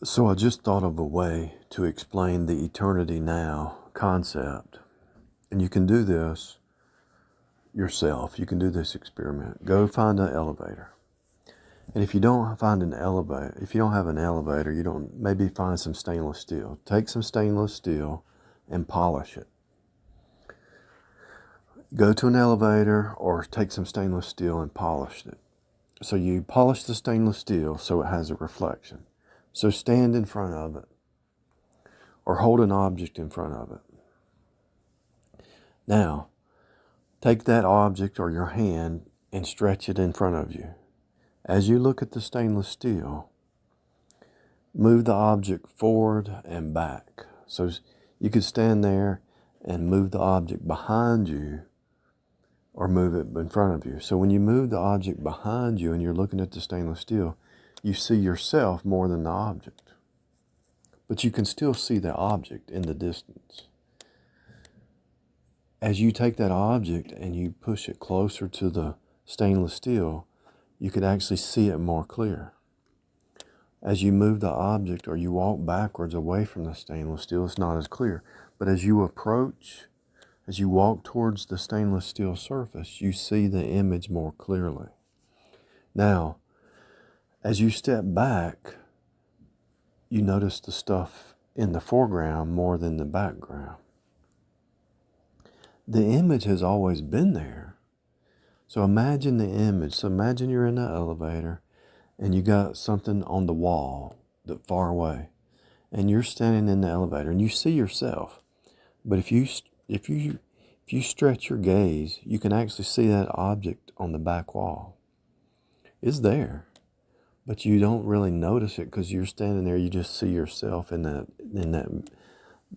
So I just thought of a way to explain the eternity now concept. And you can do this yourself. You can do this experiment. Go find an elevator. And if you don't find an elevator, if you don't have an elevator, maybe find some stainless steel. Take some stainless steel and polish it. Go to an elevator or take some stainless steel and polish it. So you polish the stainless steel so it has a reflection. So stand in front of it or hold an object in front of it. Now, take that object or your hand and stretch it in front of you. As you look at the stainless steel, move the object forward and back. So you could stand there and move the object behind you or move it in front of you. So when you move the object behind you and you're looking at the stainless steel, you see yourself more than the object. But you can still see the object in the distance. As you take that object and you push it closer to the stainless steel, you could actually see it more clear. As you move the object or you walk backwards away from the stainless steel, it's not as clear. But as you approach, as you walk towards the stainless steel surface, you see the image more clearly. Now, as you step back, you notice the stuff in the foreground more than the background. The image has always been there. So imagine the image. So imagine you're in the elevator and you got something on the wall that far away. And you're standing in the elevator and you see yourself. But if you stretch your gaze, you can actually see that object on the back wall. It's there. But you don't really notice it because you're standing there, you just see yourself in that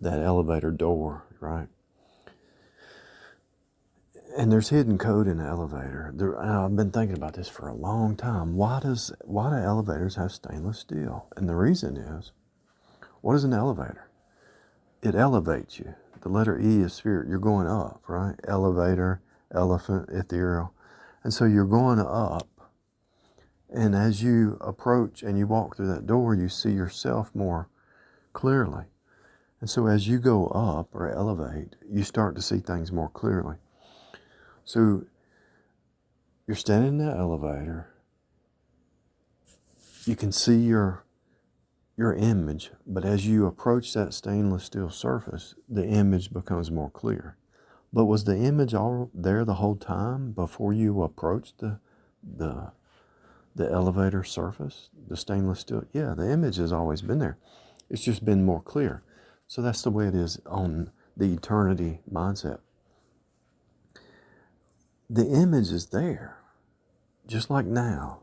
elevator door, right? And there's hidden code in the elevator. I've been thinking about this for a long time. Why do elevators have stainless steel? And the reason is, what is an elevator? It elevates you. The letter E is spirit. You're going up, right? Elevator, elephant, ethereal. And so you're going up. And as you approach and you walk through that door, you see yourself more clearly. And so as you go up or elevate, you start to see things more clearly. So you're standing in the elevator. You can see your image, but as you approach that stainless steel surface, the image becomes more clear. But was the image all there the whole time before you approached the elevator surface, the stainless steel? Yeah, the image has always been there. It's just been more clear. So that's the way it is on the eternity mindset. The image is there, just like now.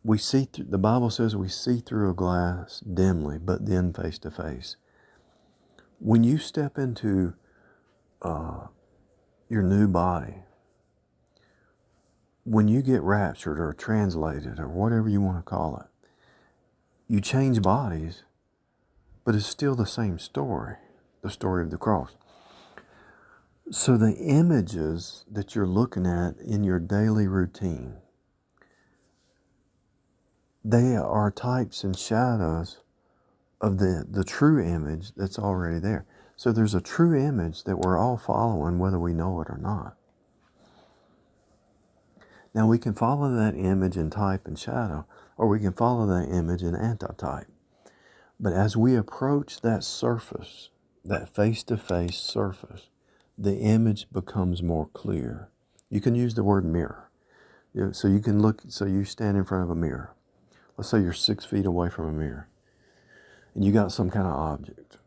We see through, the Bible says we see through a glass dimly, but then face to face. When you step into your new body, when you get raptured or translated or whatever you want to call it, you change bodies, but it's still the same story, the story of the cross. So the images that you're looking at in your daily routine, they are types and shadows of the true image that's already there. So there's a true image that we're all following whether we know it or not. Now we can follow that image in type and shadow, or we can follow that image in antitype. But as we approach that surface, that face-to-face surface, the image becomes more clear. You can use the word mirror. So you can look, so you stand in front of a mirror. Let's say you're 6 feet away from a mirror and you got some kind of object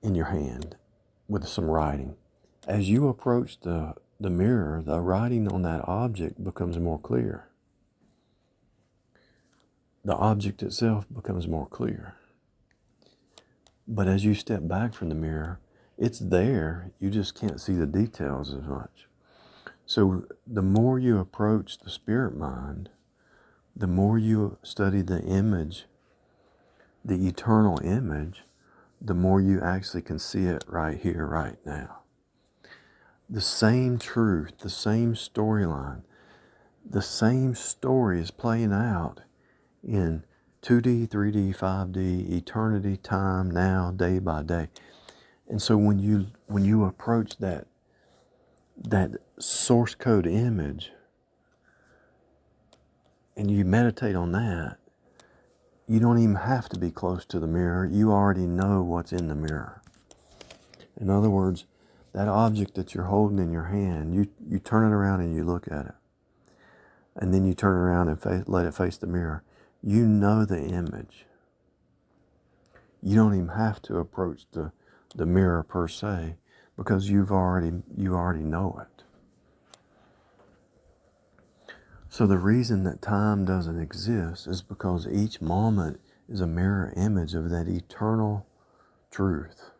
in your hand with some writing. As you approach the mirror, the writing on that object becomes more clear. The object itself becomes more clear. But as you step back from the mirror, it's there, you just can't see the details as much. So the more you approach the spirit mind, the more you study the image, the eternal image, the more you actually can see it right here, right now. The same truth, the same storyline, the same story is playing out in 2D, 3D, 5D, eternity, time, now, day by day. And so when you approach that source code image and you meditate on that, you don't even have to be close to the mirror. You already know what's in the mirror. In other words, that object that you're holding in your hand, you turn it around and you look at it. And then you turn around and let it face the mirror. You know the image. You don't even have to approach the mirror per se, because you already know it. So the reason that time doesn't exist is because each moment is a mirror image of that eternal truth.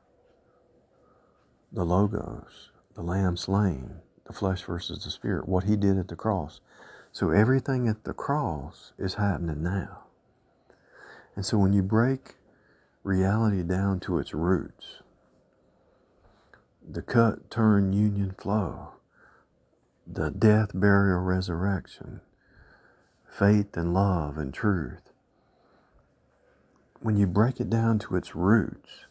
The Logos, the Lamb slain, the flesh versus the spirit, what he did at the cross. So everything at the cross is happening now. And so when you break reality down to its roots, the cut, turn, union, flow, the death, burial, resurrection, faith and love and truth, when you break it down to its roots,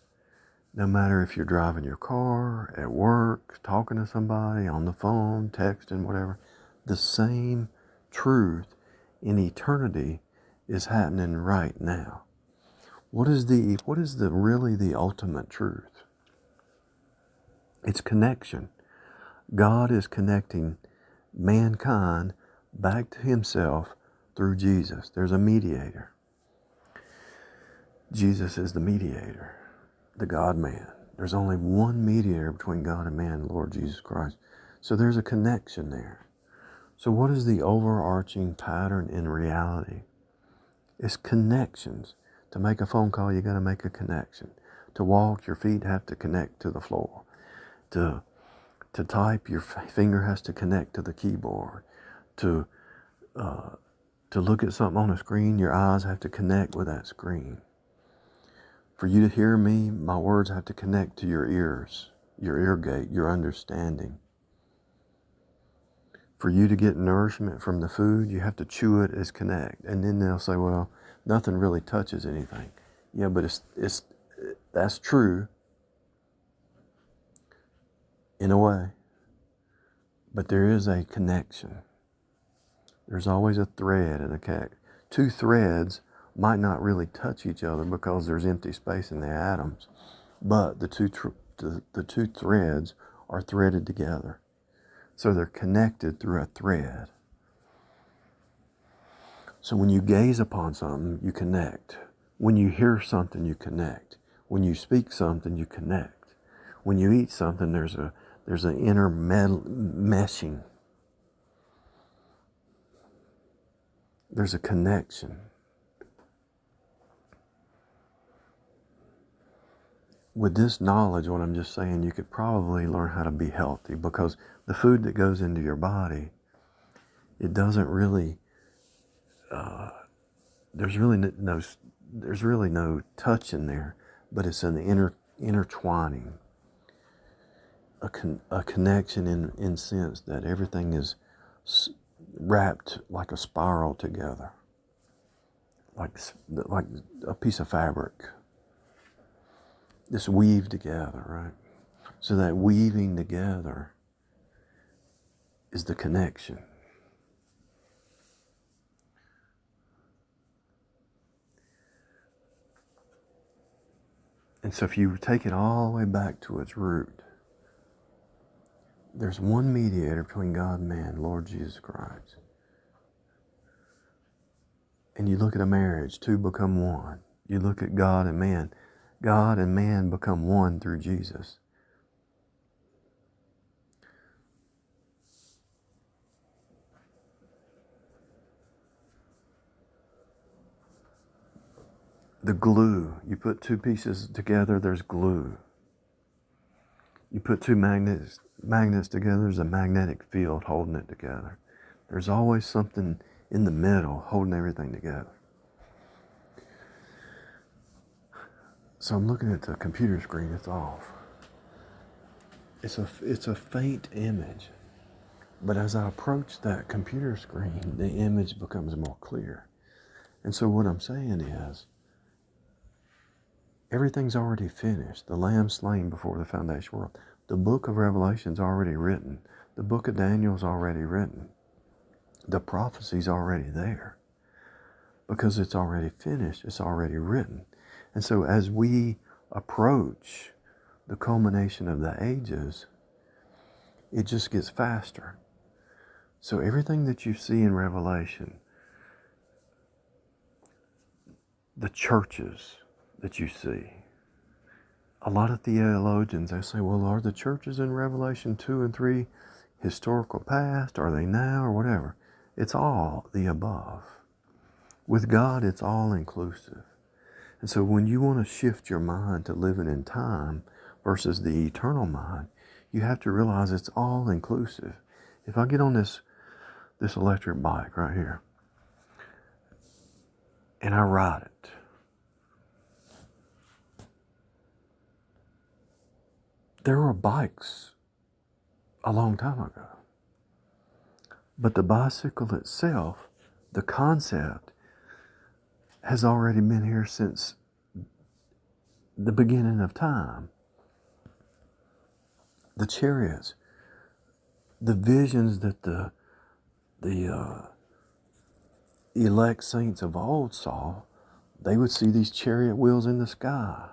no matter if you're driving your car, at work, talking to somebody, on the phone, texting, whatever, the same truth in eternity is happening right now. What is really the ultimate truth? It's connection. God is connecting mankind back to himself through Jesus. There's a mediator. Jesus is the mediator, the God-man. There's only one mediator between God and man, the Lord Jesus Christ. So there's a connection there. So what is the overarching pattern in reality? It's connections. To make a phone call, you got to make a connection. To walk, your feet have to connect to the floor. To type, your finger has to connect to the keyboard. To look at something on a screen, your eyes have to connect with that screen. For you to hear me, my words have to connect to your ears, your ear gate, your understanding. For you to get nourishment from the food, you have to chew it as connect. And then they'll say, well, nothing really touches anything. Yeah, but that's true in a way. But there is a connection. There's always a thread and a connect. Two threads might not really touch each other because there's empty space in the atoms, but the two threads are threaded together. So they're connected through a thread. So when you gaze upon something, you connect. When you hear something, you connect. When you speak something, you connect. When you eat something, there's an inner meshing. There's a connection. With this knowledge, what I'm just saying, you could probably learn how to be healthy, because the food that goes into your body, it doesn't really, there's really no touch in there, but it's an intertwining, a connection in sense that everything is wrapped like a spiral together, like a piece of fabric. This weave together, right? So that weaving together is the connection. And so if you take it all the way back to its root, there's one mediator between God and man, Lord Jesus Christ. And you look at a marriage, two become one. You look at God and man become one through Jesus. The glue, you put two pieces together, there's glue. You put two magnets together, there's a magnetic field holding it together. There's always something in the middle holding everything together. So I'm looking at the computer screen, it's off. It's a faint image. But as I approach that computer screen, the image becomes more clear. And so what I'm saying is, everything's already finished. The Lamb slain before the foundation of the world. The book of Revelation's already written. The book of Daniel's already written. The prophecy's already there. Because it's already finished. It's already written. And so as we approach the culmination of the ages, it just gets faster. So everything that you see in Revelation, the churches that you see, a lot of theologians, they say, well, are the churches in Revelation 2 and 3 historical past? Are they now or whatever? It's all the above. With God, it's all inclusive. And so when you want to shift your mind to living in time versus the eternal mind, you have to realize it's all inclusive. If I get on this electric bike right here and I ride it, there were bikes a long time ago. But the bicycle itself, the concept, has already been here since the beginning of time. The chariots, the visions that the elect saints of old saw, they would see these chariot wheels in the sky.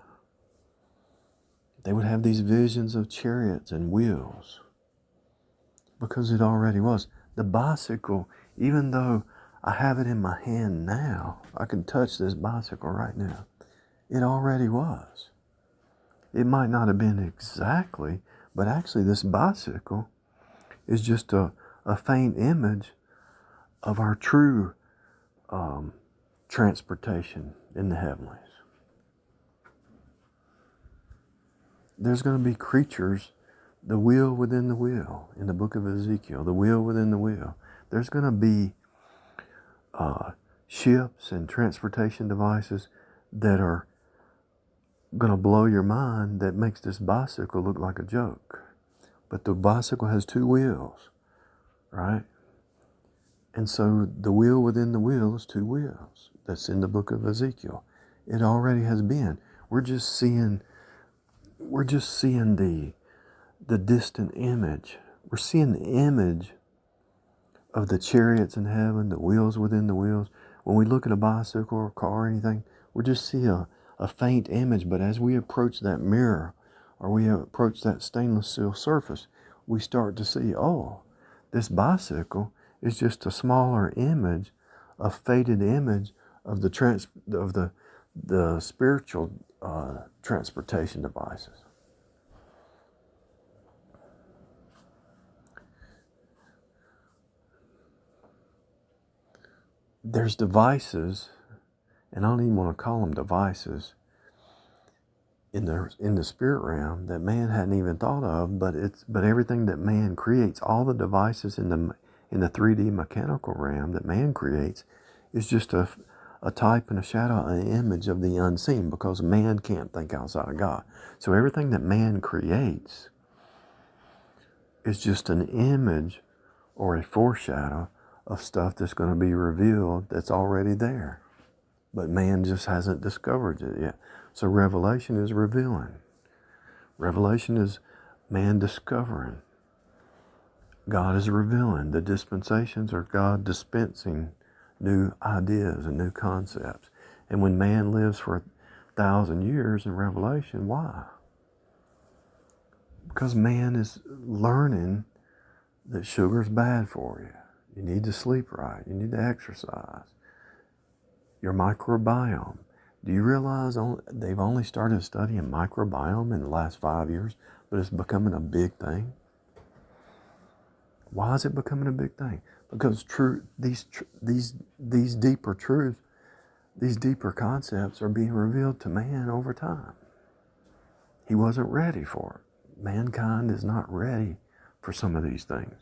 They would have these visions of chariots and wheels because it already was. The bicycle, even though I have it in my hand now, I can touch this bicycle right now. It already was. It might not have been exactly, but actually this bicycle is just a faint image of our true transportation in the heavenlies. There's going to be creatures, the wheel within the wheel, in the book of Ezekiel, the wheel within the wheel. There's going to be ships and transportation devices that are going to blow your mind, that makes this bicycle look like a joke. But the bicycle has two wheels, right? And so the wheel within the wheel is two wheels. That's in the book of Ezekiel. It already has been. We're just seeing the distant image. We're seeing the image of the chariots in heaven, the wheels within the wheels. When we look at a bicycle or a car or anything, we just see a faint image. But as we approach that mirror or we approach that stainless steel surface, we start to see, oh, this bicycle is just a smaller image, a faded image of the spiritual transportation devices. There's devices, and I don't even want to call them devices, in the spirit realm that man hadn't even thought of, but everything that man creates, all the devices in the 3D mechanical realm that man creates, is just a type and a shadow, an image of the unseen, because man can't think outside of God. So everything that man creates is just an image or a foreshadow of stuff that's going to be revealed that's already there. But man just hasn't discovered it yet. So Revelation is revealing. Revelation is man discovering. God is revealing. The dispensations are God dispensing new ideas and new concepts. And when man lives for 1,000 years in Revelation, why? Because man is learning that sugar's bad for you. You need to sleep right. You need to exercise. Your microbiome. Do you realize they've only started studying microbiome in the last 5 years, but it's becoming a big thing? Why is it becoming a big thing? Because these deeper truths, these deeper concepts are being revealed to man over time. He wasn't ready for it. Mankind is not ready for some of these things.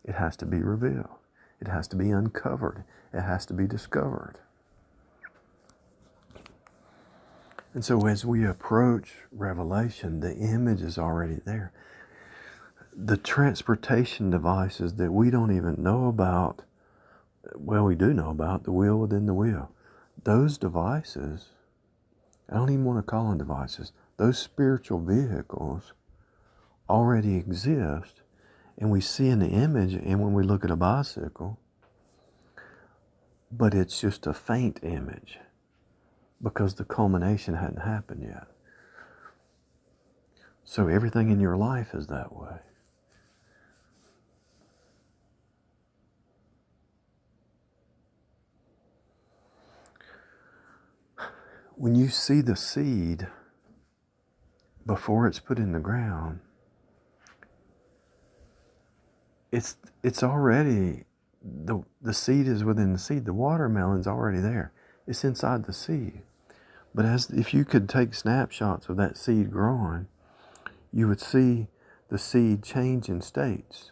It has to be revealed. It has to be uncovered. It has to be discovered. And so as we approach Revelation, the image is already there. The transportation devices that we don't even know about, well, we do know about the wheel within the wheel. those devices, I don't even want to call them devices, those spiritual vehicles already exist, and we see in the image, and when we look at a bicycle, but it's just a faint image because the culmination hadn't happened yet. So everything in your life is that way. When you see the seed before it's put in the ground, it's already, the seed is within the seed. The watermelon's already there. It's inside the seed. But if you could take snapshots of that seed growing, you would see the seed change in states,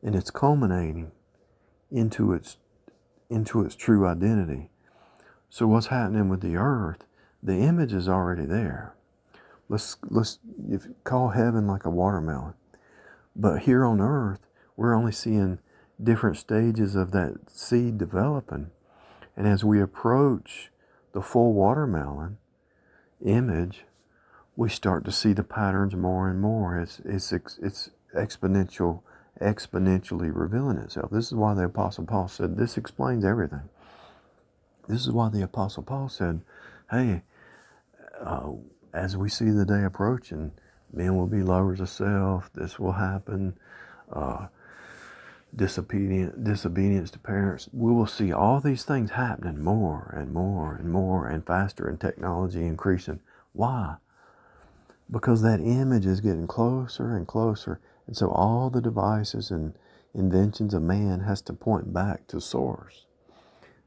and it's culminating into its true identity. So what's happening with the earth? The image is already there. Let's call heaven like a watermelon. But here on earth, we're only seeing different stages of that seed developing. And as we approach the full watermelon image, we start to see the patterns more and more. It's exponentially revealing itself. This is why the Apostle Paul said, this explains everything. This is why the Apostle Paul said, hey, as we see the day approaching, men will be lovers of self, this will happen, disobedience to parents. We will see all these things happening more and more and more and faster, and technology increasing. Why? Because that image is getting closer and closer. And so all the devices and inventions of man has to point back to source.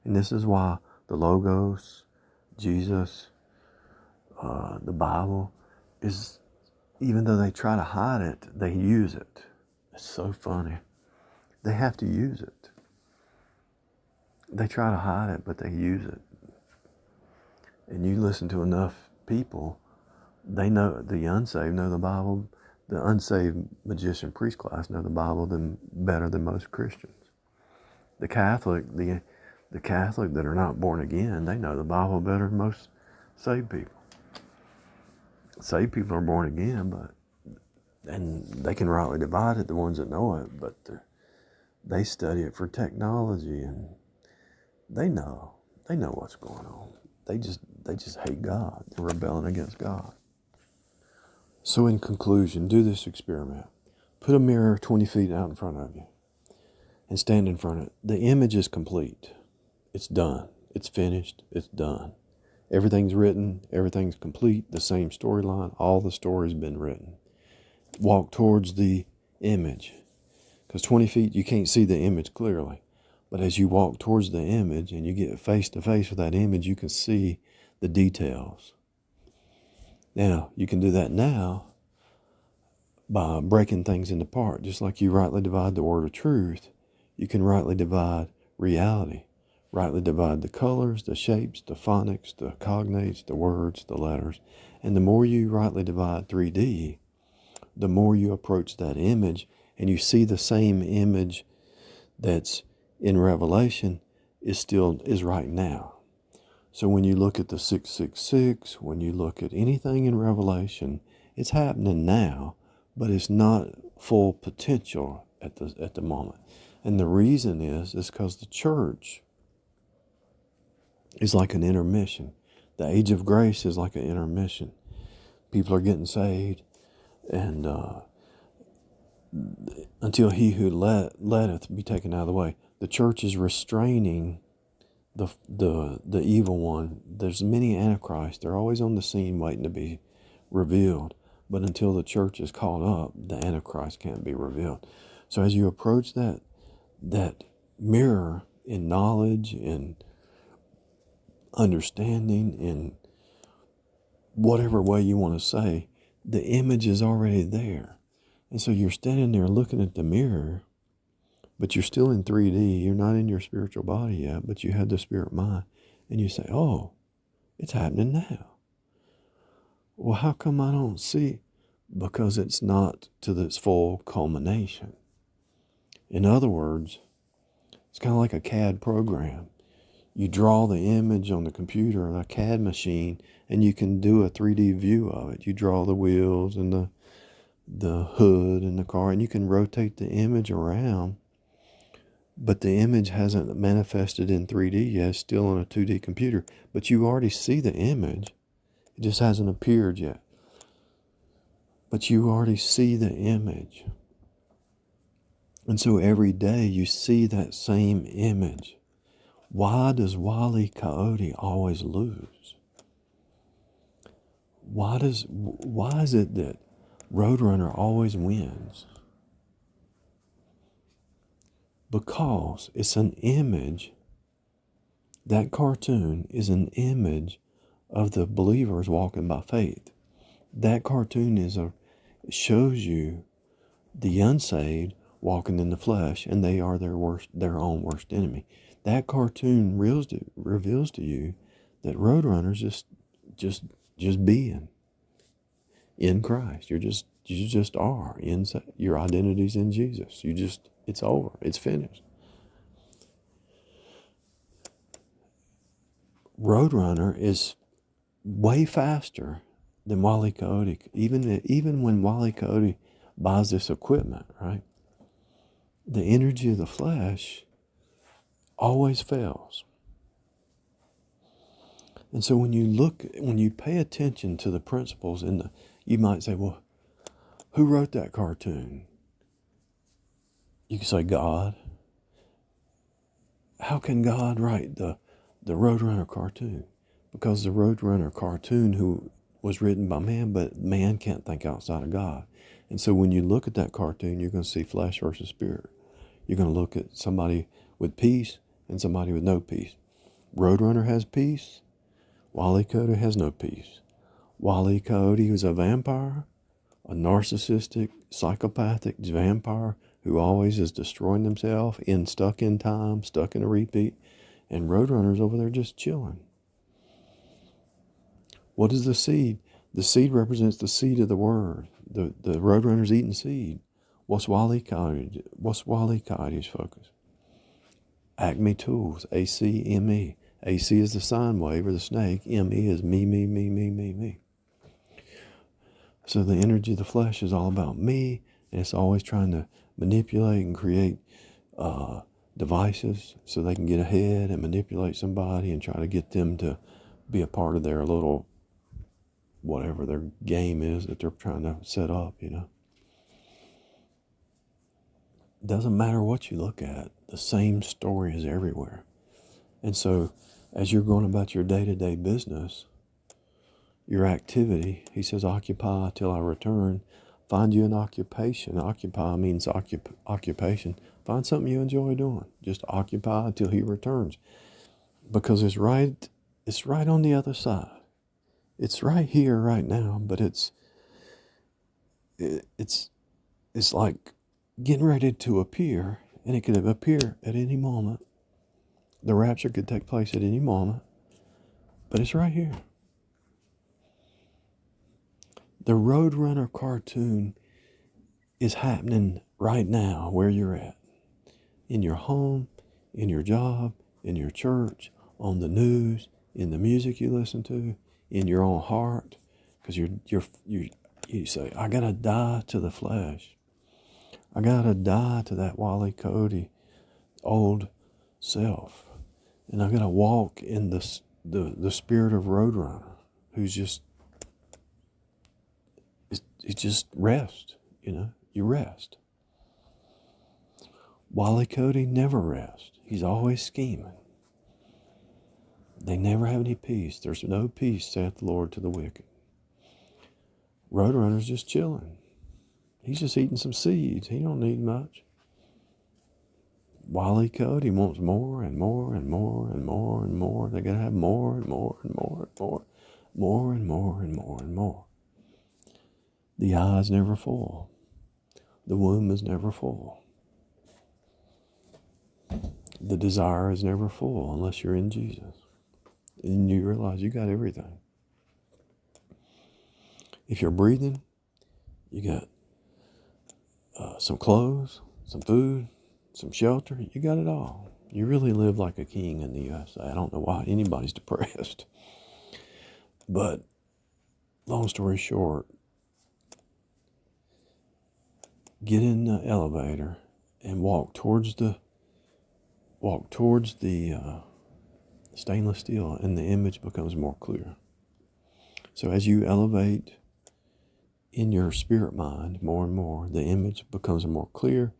And this is why the Logos, Jesus, the Bible is, even though they try to hide it, they use it. It's so funny. They have to use it. They try to hide it, but they use it. And you listen to enough people, they know, the unsaved know the Bible. The unsaved magician priest class know the Bible better than most Christians. The Catholic that are not born again, they know the Bible better than most saved people. Saved people are born again, and they can rightly divide it, the ones that know it, but they study it for technology, and they know what's going on. They just hate God. They're rebelling against God. So in conclusion, do this experiment. Put a mirror 20 feet out in front of you and stand in front of it. The image is complete. It's done. It's finished. It's done. Everything's written. Everything's complete. The same storyline. All the story's been written. Walk towards the image. Because 20 feet, you can't see the image clearly. But as you walk towards the image and you get face to face with that image, you can see the details. Now, you can do that now by breaking things into part. Just like you rightly divide the word of truth, you can rightly divide reality. Rightly divide the colors, the shapes, the phonics, the cognates, the words, the letters. And the more you rightly divide 3D, the more you approach that image, and you see the same image that's in Revelation is right now. So when you look at the 666, when you look at anything in Revelation, it's happening now, but it's not full potential at the moment. And the reason is because the church is like an intermission. The age of grace is like an intermission. People are getting saved, and until he who letteth be taken out of the way. The church is restraining the evil one. There's many antichrists. They're always on the scene waiting to be revealed. But until the church is caught up, the antichrist can't be revealed. So as you approach that mirror in knowledge and understanding, in whatever way you want to say, the image is already there. And so you're standing there looking at the mirror, but you're still in 3D. You're not in your spiritual body yet, but you have the spirit mind. And you say, oh, it's happening now. Well, how come I don't see? Because it's not to its full culmination. In other words, it's kind of like a CAD program. You draw the image on the computer or a CAD machine, and you can do a 3D view of it. You draw the wheels and the hood and the car, and you can rotate the image around, but the image hasn't manifested in 3D yet. It's still on a 2D computer, but you already see the image. It just hasn't appeared yet. But you already see the image. And so every day you see that same image. Why does Wile E. Coyote always lose? Why is it that Roadrunner always wins? Because it's an image. That cartoon is an image of the believers walking by faith. That cartoon shows you the unsaved walking in the flesh, and they are their own worst enemy. That cartoon reveals to you that Roadrunner's just being in Christ. You just are inside. Your identity's in Jesus. It's over. It's finished. Roadrunner is way faster than Wile E. Coyote. Even when Wile E. Coyote buys this equipment, right? The energy of the flesh always fails. And so when you pay attention to the principles you might say, well, who wrote that cartoon? You can say God. How can God write the Roadrunner cartoon? Because the Roadrunner cartoon who was written by man, but man can't think outside of God. And so when you look at that cartoon, you're going to see flesh versus spirit. You're going to look at somebody with peace and somebody with no peace. Roadrunner has peace. Wile E. Coyote has no peace. Wile E. Coyote was a vampire, a narcissistic, psychopathic vampire who always is destroying himself, stuck in time, stuck in a repeat. And Roadrunner's over there just chilling. What is the seed? The seed represents the seed of the word. The Roadrunner's eating seed. What's Wile E. Coyote's focus? Acme Tools, ACME. AC is the sine wave or the snake. ME is me. So the energy of the flesh is all about me, and it's always trying to manipulate and create devices so they can get ahead and manipulate somebody and try to get them to be a part of their little, whatever their game is that they're trying to set up, Doesn't matter what you look at, the same story is everywhere. And so as you're going about your day-to-day business, your activity, he says, occupy till I return. Find you an occupation. Occupy means occupation. Find something you enjoy doing. Just occupy till he returns. Because it's right on the other side. It's right here, right now, but it's like getting ready to appear, and it could appear at any moment. The rapture could take place at any moment, but it's right here. The Roadrunner cartoon is happening right now where you're at. In your home, in your job, in your church, on the news, in the music you listen to, in your own heart. Because you say, I gotta die to the flesh. I gotta die to that Wile E. Coyote old self. And I gotta walk in the spirit of Roadrunner, who's just rest, you rest. Wile E. Coyote never rests. He's always scheming. They never have any peace. There's no peace, saith the Lord to the wicked. Roadrunner's just chilling. He's just eating some seeds. He don't need much. Wile E. Coyote wants more and more and more and more and more. They gotta have more and more and more and more. More and more and more and more. The eye is never full. The womb is never full. The desire is never full unless you're in Jesus. And you realize you got everything. If you're breathing, you got some clothes, some food, some shelter. You got it all. You really live like a king in the USA. I don't know why anybody's depressed. But long story short, get in the elevator and walk towards the stainless steel, and the image becomes more clear. So as you elevate in your spirit mind more and more, the image becomes more clear.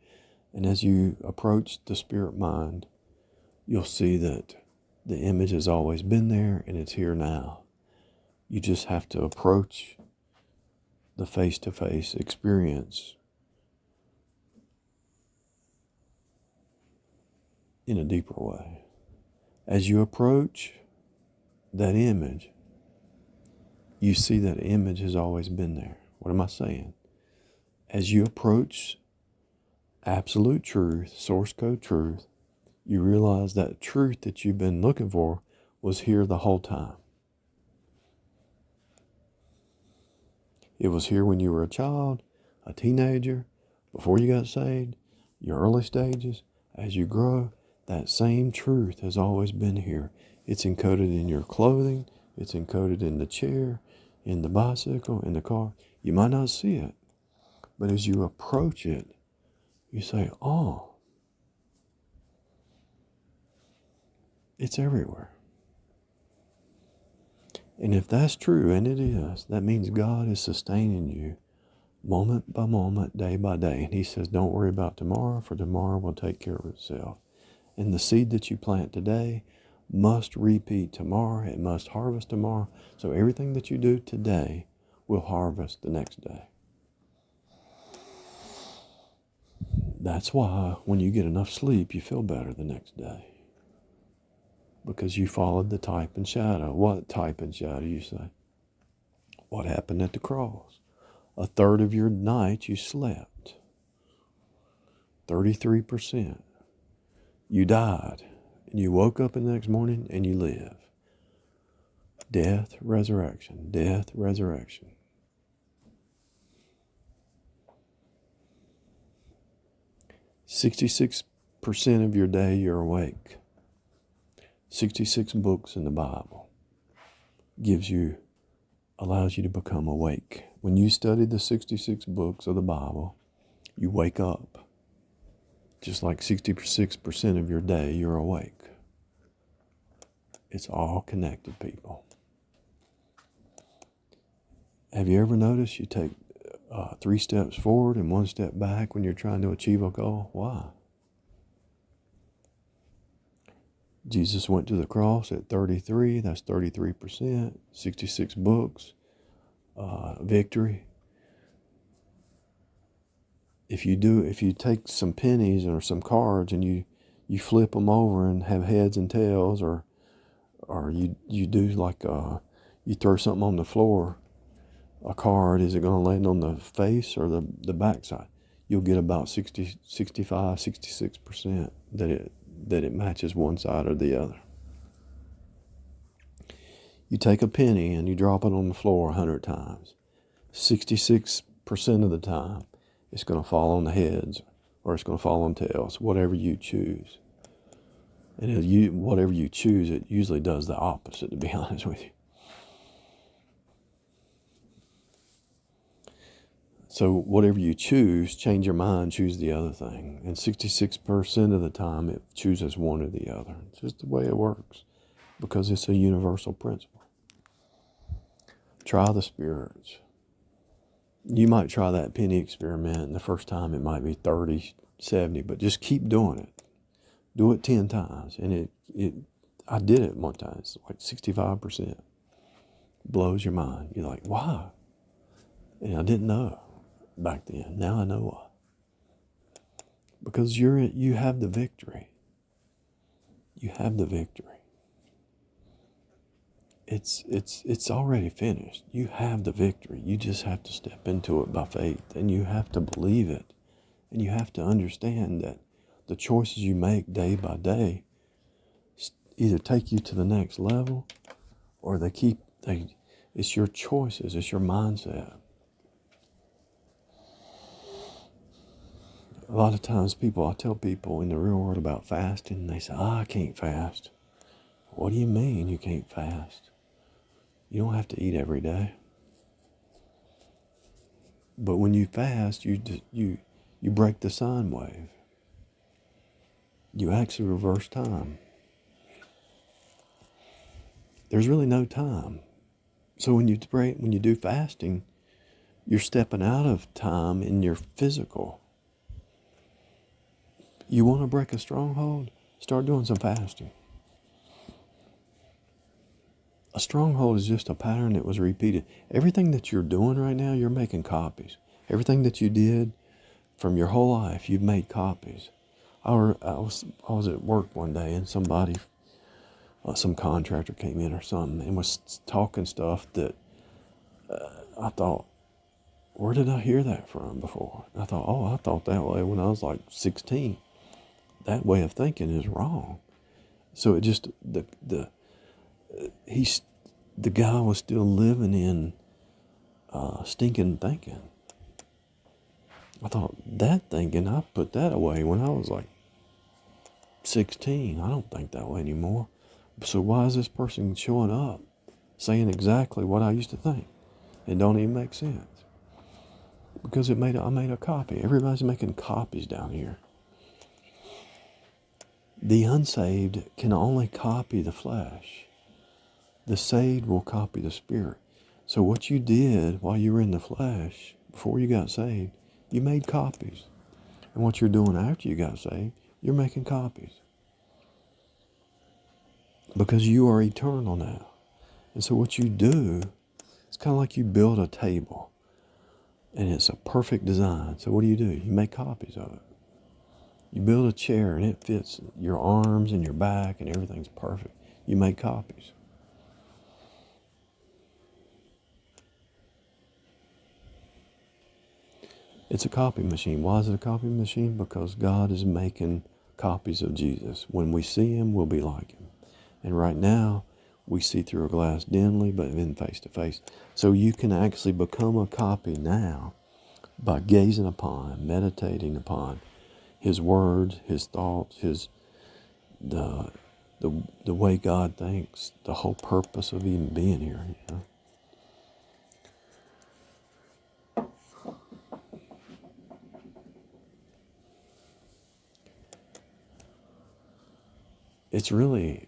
And as you approach the spirit mind, you'll see that the image has always been there and it's here now. You just have to approach the face-to-face experience in a deeper way. As you approach that image, you see that image has always been there. What am I saying? As you approach absolute truth, source code truth, you realize that truth that you've been looking for was here the whole time. It was here when you were a child, a teenager, before you got saved, your early stages. As you grow, that same truth has always been here. It's encoded in your clothing. It's encoded in the chair, in the bicycle, in the car. You might not see it, but as you approach it, you say, oh, it's everywhere. And if that's true, and it is, that means God is sustaining you moment by moment, day by day. And he says, don't worry about tomorrow, for tomorrow will take care of itself. And the seed that you plant today must repeat tomorrow. It must harvest tomorrow. So everything that you do today will harvest the next day. That's why when you get enough sleep, you feel better the next day. Because you followed the type and shadow. What type and shadow, you say? What happened at the cross? A third of your night you slept. 33%. You died. And you woke up the next morning and you live. Death, resurrection. Death, resurrection. "66% of your day you're awake. 66 books in the Bible allows you to become awake. When you study the 66 books of the Bible, you wake up. Just like 66% of your day, you're awake. It's all connected, people. Have you ever noticed you take 3 steps forward and 1 step back when you're trying to achieve a goal? Why? Jesus went to the cross at 33, that's 33%, 66 books, victory. If you take some pennies or some cards and you flip them over and have heads and tails, or you do like you throw something on the floor, a card, is it going to land on the face or the backside? You'll get about 60, 65, 66% that it matches one side or the other. You take a penny and you drop it on the floor 100 times. 66% of the time, it's going to fall on the heads or it's going to fall on tails, whatever you choose. And whatever you choose, it usually does the opposite, to be honest with you. So whatever you choose, change your mind, choose the other thing. And 66% of the time, it chooses one or the other. It's just the way it works, because it's a universal principle. Try the spirits. You might try that penny experiment, and the first time it might be 30, 70, but just keep doing it. Do it 10 times. And I did it one time. It's like 65%. Blows your mind. You're like, why? And I didn't know back then. Now I know why. Because you have the victory. You have the victory. It's already finished. You have the victory. You just have to step into it by faith, and you have to believe it. And you have to understand that the choices you make day by day either take you to the next level, or it's your choices, it's your mindset. A lot of times I tell people in the real world about fasting, and they say, I can't fast. What do you mean you can't fast? You don't have to eat every day. But when you fast, you break the sine wave. You actually reverse time. There's really no time. So when you do fasting, you're stepping out of time in your physical. You want to break a stronghold? Start doing some fasting. A stronghold is just a pattern that was repeated. Everything that you're doing right now, you're making copies. Everything that you did from your whole life, you've made copies. I was at work one day, and somebody, some contractor came in or something and was talking stuff that I thought, where did I hear that from before? I thought, I thought that way when I was like 16. That way of thinking is wrong. So it just the guy was still living in stinking thinking. I thought, that thinking, I put that away when I was like 16. I don't think that way anymore. So why is this person showing up saying exactly what I used to think? It don't even make sense. Because I made a copy. Everybody's making copies down here. The unsaved can only copy the flesh. The saved will copy the spirit. So what you did while you were in the flesh, before you got saved, you made copies. And what you're doing after you got saved, you're making copies. Because you are eternal now. And so what you do, it's kind of like you build a table. And it's a perfect design. So what do? You make copies of it. You build a chair and it fits your arms and your back and everything's perfect. You make copies. It's a copy machine. Why is it a copy machine? Because God is making copies of Jesus. When we see him, we'll be like him. And right now, we see through a glass dimly, but then face to face. So you can actually become a copy now by gazing upon, meditating upon his words, his thoughts, the way God thinks, the whole purpose of even being here. You know? It's really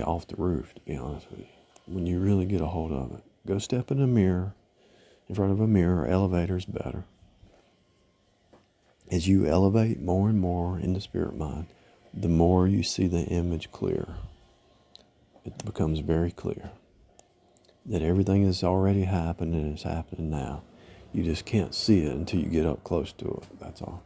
off the roof, to be honest with you. When you really get a hold of it, go step in a mirror, in front of a mirror. Elevator is better. As you elevate more and more in the spirit mind, the more you see the image clear. It becomes very clear that everything has already happened and is happening now. You just can't see it until you get up close to it. That's all.